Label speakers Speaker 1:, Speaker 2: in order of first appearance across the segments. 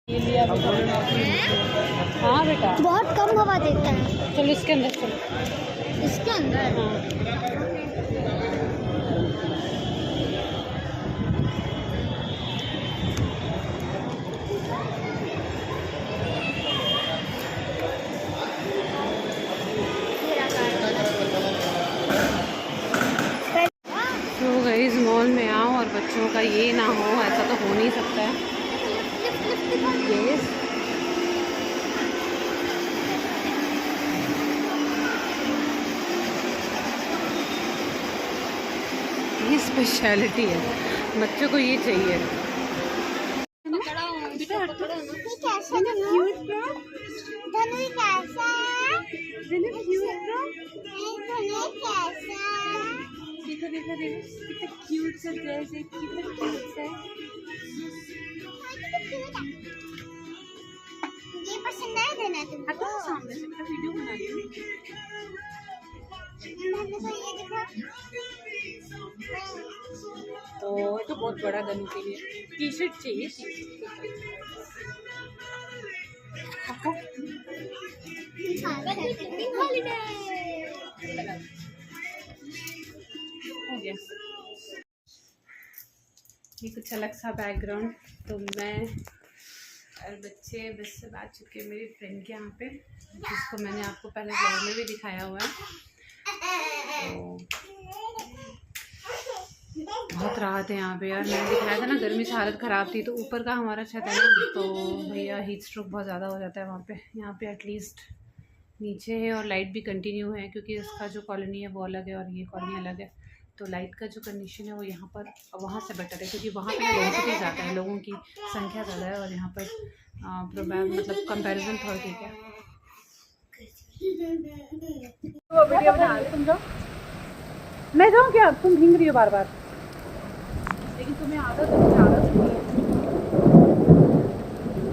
Speaker 1: ये लिया बेटा। हाँ बेटा,
Speaker 2: बहुत कम हवा देता है।
Speaker 1: चलो इसके अंदर चलो।
Speaker 2: इसके अंदर
Speaker 1: हाँ तो गाइस मॉल में आओ और बच्चों का ये ना हो, ऐसा तो हो नहीं सकता है। Yes. ये स्पेशलिटी है, बच्चों को ये चाहिए। देखो देखो देखो कितना क्यूट सा ड्रेस है, कितना क्यूट सा है।
Speaker 2: ये पसंद आया था ना तुमको?
Speaker 1: तो सामने से मेरा वीडियो बना रही हूँ। तो ये तो बहुत बड़ा गनू के लिए टी शर्ट चाहिए। हो गया ये कुछ अलग सा बैकग्राउंड। तो मैं और बच्चे बस सब आ चुके हैं मेरी फ्रेंड के यहाँ पे, जिसको मैंने आपको पहले ब्लॉग में भी दिखाया हुआ है। तो बहुत राहत है यहाँ पे यार। मैंने दिखाया था ना, गर्मी से हालत ख़राब थी। तो ऊपर का हमारा छत है ना, तो भैया हीट स्ट्रोक बहुत ज़्यादा हो जाता है वहाँ पे। यहाँ पे एटलीस्ट नीचे है और लाइट भी कंटिन्यू है, क्योंकि इसका जो कॉलोनी है वो अलग है और ये कॉलोनी अलग है। तो लाइट का जो कंडीशन है वो यहाँ पर वहाँ से बेटर है, क्योंकि वहाँ पे डेंसिटी ज़्यादा है, लोगों की संख्या ज़्यादा है, और यहाँ पर मतलब कंपैरिजन थोड़ा ठीक है। तो वीडियो बना रहे तुम जाओ, मैं जाऊँ क्या? तुम भींग रही हो बार बार, लेकिन तुम्हें आदत है, मुझे आदत नहीं है।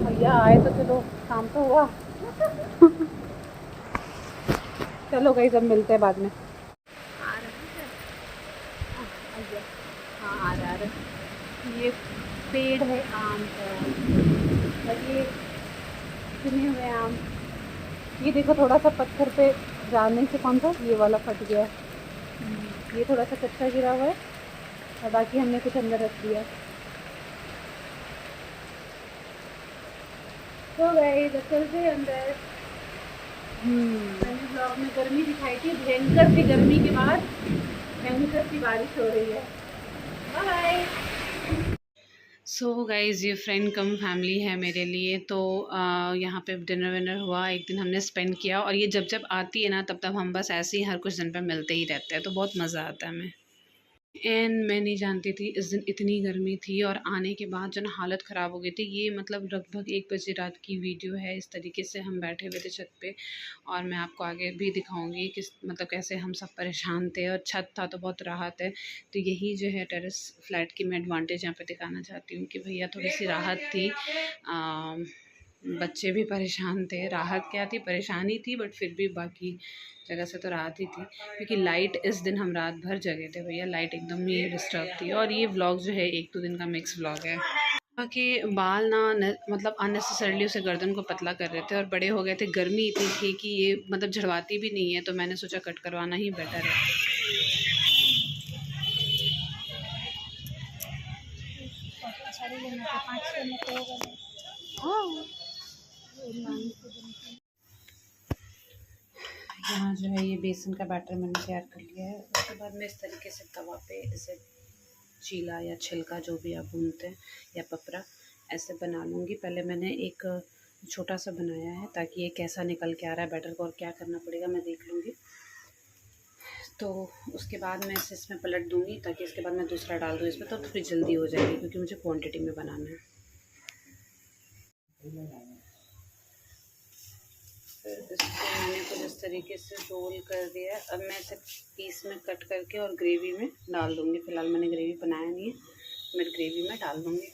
Speaker 1: भैया आए तो चलो, काम तो हुआ। चलो गई, जब मिलते हैं बाद में। हाँ आ रहा। ये पेड़ है आम का, और ये चुने हुए आम। ये देखो थोड़ा सा पत्थर पे जाने से कौन सा ये वाला फट गया है। ये थोड़ा सा कच्चा गिरा हुआ है, और बाकी हमने कुछ अंदर रख दिया। तो गए चलते हैं अंदर। मैंने ब्लॉग में गर्मी दिखाई थी, भयंकर सी गर्मी के बाद भयंकर सी बारिश हो रही है। बाय। सो गाइज़ ये फ्रेंड कम फैमिली है मेरे लिए। तो यहाँ पे डिनर विनर हुआ, एक दिन हमने स्पेंड किया। और ये जब जब आती है ना, तब तब हम बस ऐसे ही हर कुछ दिन पे मिलते ही रहते हैं, तो बहुत मज़ा आता है हमें। एंड मैं नहीं जानती थी इस दिन इतनी गर्मी थी, और आने के बाद जो ना हालत ख़राब हो गई थी। ये मतलब लगभग 1 बजे रात की वीडियो है। इस तरीके से हम बैठे हुए थे छत पे, और मैं आपको आगे भी दिखाऊंगी कि मतलब कैसे हम सब परेशान थे। और छत था तो बहुत राहत है। तो यही जो है टेरेस फ्लैट की मैं एडवांटेज यहाँ पे दिखाना चाहती हूँ, कि भैया थोड़ी सी राहत थी। बच्चे भी परेशान थे, राहत क्या थी, परेशानी थी, बट फिर भी बाकी जगह से तो राहत ही थी। क्योंकि लाइट इस दिन हम रात भर जगे थे भैया, लाइट एकदम ही डिस्टर्ब थी। और ये व्लॉग जो है 1-2 दिन का मिक्स व्लॉग है। कि बाल ना मतलब अननेसेसरली उसे गर्दन को पतला कर रहे थे और बड़े हो गए थे। गर्मी इतनी थी कि ये मतलब झड़वाती भी नहीं है, तो मैंने सोचा कट करवाना ही बेटर है। यहाँ जो है ये बेसन का बैटर मैंने तैयार कर लिया है। उसके बाद मैं इस तरीके से तवा पे इसे चीला या छिलका जो भी आप भूनते हैं, या पपरा, ऐसे बना लूँगी। पहले मैंने एक छोटा सा बनाया है, ताकि ये कैसा निकल के आ रहा है बैटर को और क्या करना पड़ेगा मैं देख लूँगी। तो उसके बाद मैं इसे इसमें पलट दूँगी, ताकि इसके बाद मैं दूसरा डाल दूँ इसमें, तो थोड़ी जल्दी हो जाएगी, क्योंकि मुझे क्वांटिटी में बनाना है। फिर इसको मैंने कुछ इस तरीके से रोल कर दिया है। अब मैं इसे पीस में कट करके और ग्रेवी में डाल दूँगी। फ़िलहाल मैंने ग्रेवी बनाया नहीं है, मैं ग्रेवी में डाल दूँगी।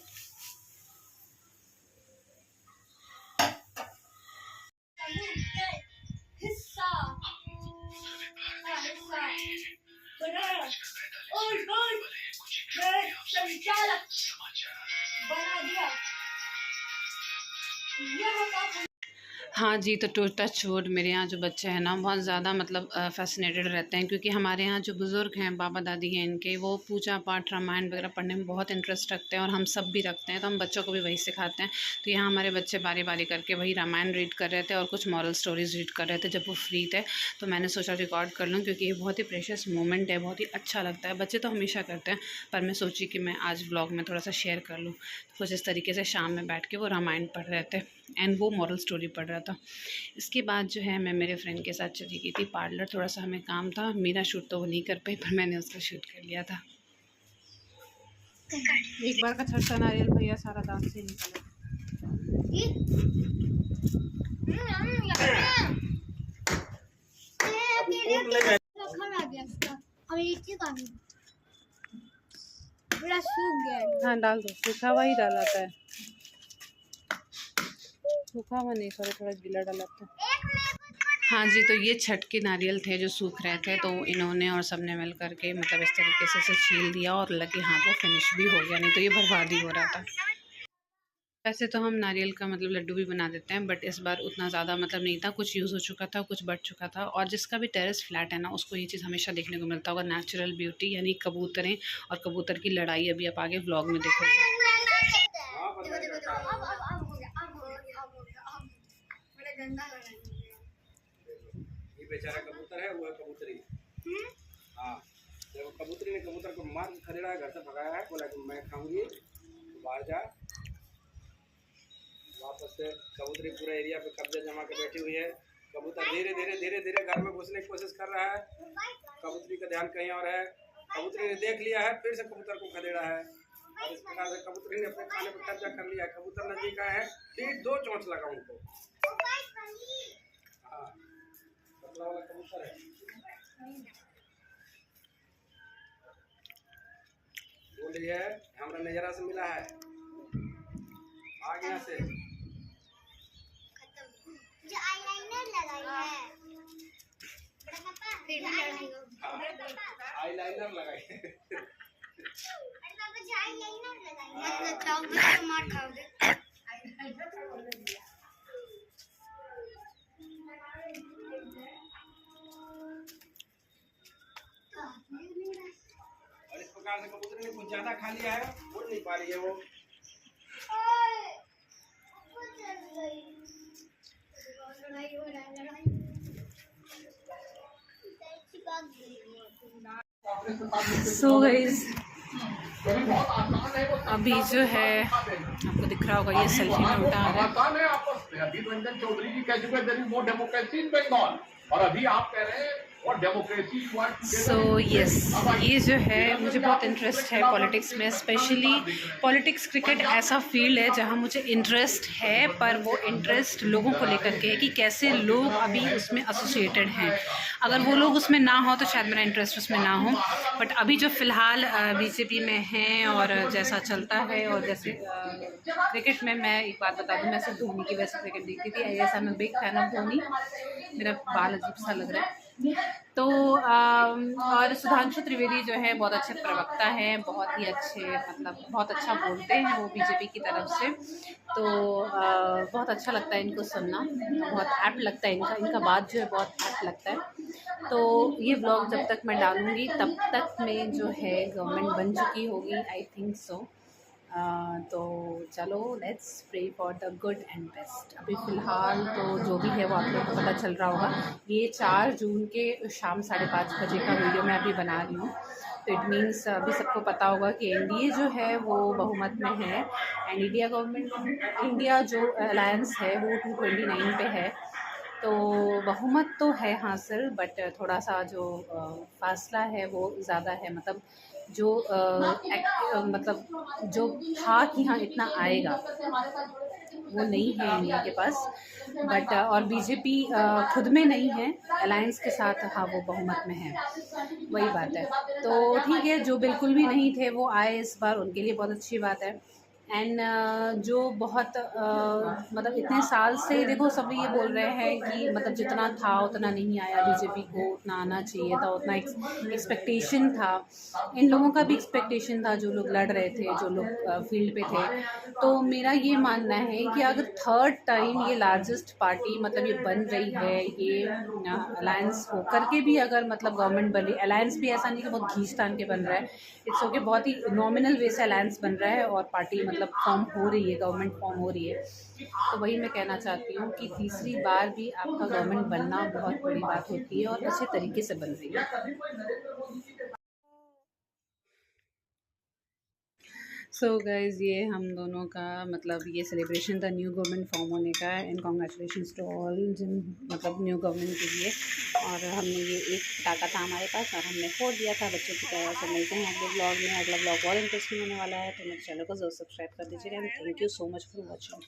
Speaker 1: हाँ जी, तो टू टच वुड मेरे यहाँ जो बच्चे हैं ना बहुत ज़्यादा मतलब फ़ैसिनेटेड रहते हैं, क्योंकि हमारे यहाँ जो बुज़ुर्ग हैं, बाबा दादी हैं इनके, वो पूजा पाठ रामायण वगैरह पढ़ने में बहुत इंटरेस्ट रखते हैं और हम सब भी रखते हैं, तो हम बच्चों को भी वही सिखाते हैं। तो यहाँ हमारे बच्चे बारी बारी करके वही रामायण रीड कर रहे थे और कुछ मॉरल स्टोरीज़ रीड कर रहे थे जब वो फ्री थे। तो मैंने सोचा रिकॉर्ड कर लूँ, क्योंकि ये बहुत ही प्रेशियस मोमेंट है, बहुत ही अच्छा लगता है। बच्चे तो हमेशा करते हैं, पर मैं सोची कि मैं आज ब्लॉग में थोड़ा सा शेयर कर लूँ। कुछ इस तरीके से शाम में बैठ के वो रामायण पढ़ रहे थे एंड वो मॉरल स्टोरी पढ़ रहा था। इसके बाद जो है मैं मेरे फ्रेंड के साथ चली गई थी पार्लर, थोड़ा सा हमें काम था। मेरा शूट तो वो नहीं कर पाई, पर मैंने उसका शूट कर लिया था। एक बार का छठा नारियल भैया सारा दांत से निकला। हाँ डाल दो, सूखा हुआ ही डालाता है, सूखा हुआ नहीं, सॉरी थोड़ा गीला डालाता है। हाँ जी, तो ये छठ के नारियल थे जो सूख रहे थे, तो इन्होंने और सबने मिल करके मतलब इस तरीके से छील दिया और लगे हाथ वो फिनिश भी हो गया, नहीं तो ये बर्बाद ही हो रहा था। वैसे तो हम नारियल का मतलब लड्डू भी बना देते हैं, बट इस बार उतना ज़्यादा मतलब नहीं था, कुछ यूज़ हो चुका था, कुछ बच चुका था। और जिसका भी टेरेस फ्लैट है ना, उसको ये चीज़ हमेशा देखने को मिलता होगा, नेचुरल ब्यूटी, यानी कबूतरें और कबूतर की लड़ाई। अभी आप आगे व्लॉग में देखोगे।
Speaker 3: ये बेचारा कबूतर है, वो है कबूतरी। हाँ, देखो कबूतरी ने कबूतर को मार के खदेड़ा है, घर से भगाया है, बोला कि मैं खाऊंगी, तो बाहर जा। वापस से कबूतरी पूरा एरिया पे कब्जा जमा के बैठी हुई है। कबूतर धीरे धीरे धीरे धीरे घर में घुसने की कोशिश कर रहा है। कबूतरी का ध्यान कहीं और है। कबूतरी ने देख लिया है, फिर से कबूतर को खदेड़ा है, और इस प्रकार से कबूतरी ने अपने खाने पर कब्जा कर लिया है। कबूतर नजदीक आए हैं, फिर 2 चोंच लगा उनको। हाँ, पतला वाला कबूतर है। बोली है हमरा नजरा से मिला है, आग यहाँ से।
Speaker 2: जो आईलाइनर लगाई है,
Speaker 3: आईलाइनर लगाई है।
Speaker 2: पापा जो आईलाइनर लगाई है, मत खाओगे तो मार खाओगे।
Speaker 3: और इस प्रकार से कबूतर ने कुछ ज्यादा खा लिया है, उड़ नहीं पा रही है वो।
Speaker 1: सो गाइस, अभी जो है आपको दिख रहा होगा ये सेल्फी में उठा है।
Speaker 4: अभी रंजन चौधरी जी कह चुके there is no democracy in Bengal, और अभी आप कह रहे हैं और डेमोक्रेसी।
Speaker 1: सो यस, ये जो है मुझे बहुत इंटरेस्ट है पॉलिटिक्स में, स्पेशली पॉलिटिक्स। क्रिकेट ऐसा फील्ड है जहाँ मुझे इंटरेस्ट है, पर वो इंटरेस्ट लोगों को लेकर के है कि कैसे लोग अभी उसमें एसोसिएटेड हैं। अगर वो लोग उसमें ना हो तो शायद मेरा इंटरेस्ट उसमें ना हो, बट अभी जो फ़िलहाल बीजेपी में हैं और जैसा चलता है, और जैसे क्रिकेट में मैं एक बात बता दूँ, मैं सिर्फ धोनी की वजह से क्रिकेट देखती थी। I S I am big fan of Dhoni. मेरा बाल अजीब सा लग रहा है। तो और सुधांशु त्रिवेदी जो है बहुत अच्छे प्रवक्ता हैं, बहुत ही अच्छे मतलब बहुत अच्छा बोलते हैं वो बीजेपी की तरफ से। तो बहुत अच्छा लगता है इनको सुनना, बहुत ऐप्ट लगता है इनका बात जो है बहुत ऐप्ट लगता है। तो ये व्लॉग जब तक मैं डालूँगी तब तक में जो है गवर्नमेंट बन चुकी होगी, आई थिंक सो। तो चलो let's pray for the good and best. अभी फ़िलहाल तो जो भी है वो आप लोगों को पता चल रहा होगा। ये 4 जून के शाम 5:30 बजे का वीडियो मैं अभी बना रही हूँ, तो इट मीन्स अभी सबको पता होगा कि एनडीए जो है वो बहुमत में है, एंड इंडिया जो अलायंस है वो 229 पे है। तो बहुमत तो है हासिल, बट थोड़ा सा जो फासला है वो ज़्यादा है। मतलब जो मतलब जो था कि हाँ इतना आएगा वो नहीं है इंडिया के पास, बट और बीजेपी खुद में नहीं है, अलायंस के साथ हाँ वो बहुमत में है, वही बात है। तो ठीक है, जो बिल्कुल भी नहीं थे वो आए इस बार, उनके लिए बहुत अच्छी बात है। एंड जो बहुत मतलब इतने साल से देखो सब ये बोल रहे हैं कि मतलब जितना था उतना नहीं आया, बीजेपी को उतना आना चाहिए था, उतना एक्सपेक्टेशन था, इन लोगों का भी एक्सपेक्टेशन था जो लोग लड़ रहे थे, जो लोग फील्ड पे थे। तो मेरा ये मानना है कि अगर थर्ड टाइम ये लार्जेस्ट पार्टी मतलब ये बन रही है, ये अलायंस हो करके भी अगर मतलब गवर्नमेंट बनी, अलायंस भी ऐसा नहीं कि बहुत खींच तान के बन रहा है, इट्स ओके, बहुत ही नॉमिनल वे से अलायंस बन रहा है और पार्टी मतलब फॉर्म हो रही है, गवर्नमेंट फॉर्म हो रही है। तो वही मैं कहना चाहती हूँ कि तीसरी बार भी आपका गवर्नमेंट बनना बहुत बड़ी बात होती है और अच्छे तरीके से बन रही है। सो गाइज़, ये हम दोनों का मतलब ये सेलिब्रेशन था न्यू गवर्नमेंट फॉर्म होने का, एंड कॉन्ग्रेचुलेशंस टू ऑल जिन मतलब न्यू गवर्नमेंट के लिए। और हमने ये एक पटाखा था हमारे पास और हमने फोड़ दिया था बच्चों की तरह से। मिलते हैं अगले ब्लॉग में, अगला ब्लॉग बहुत इंटरेस्टिंग होने वाला है, तो मेरे चैनल को जरूर सब्सक्राइब कर दीजिएगा। And thank you so much for watching.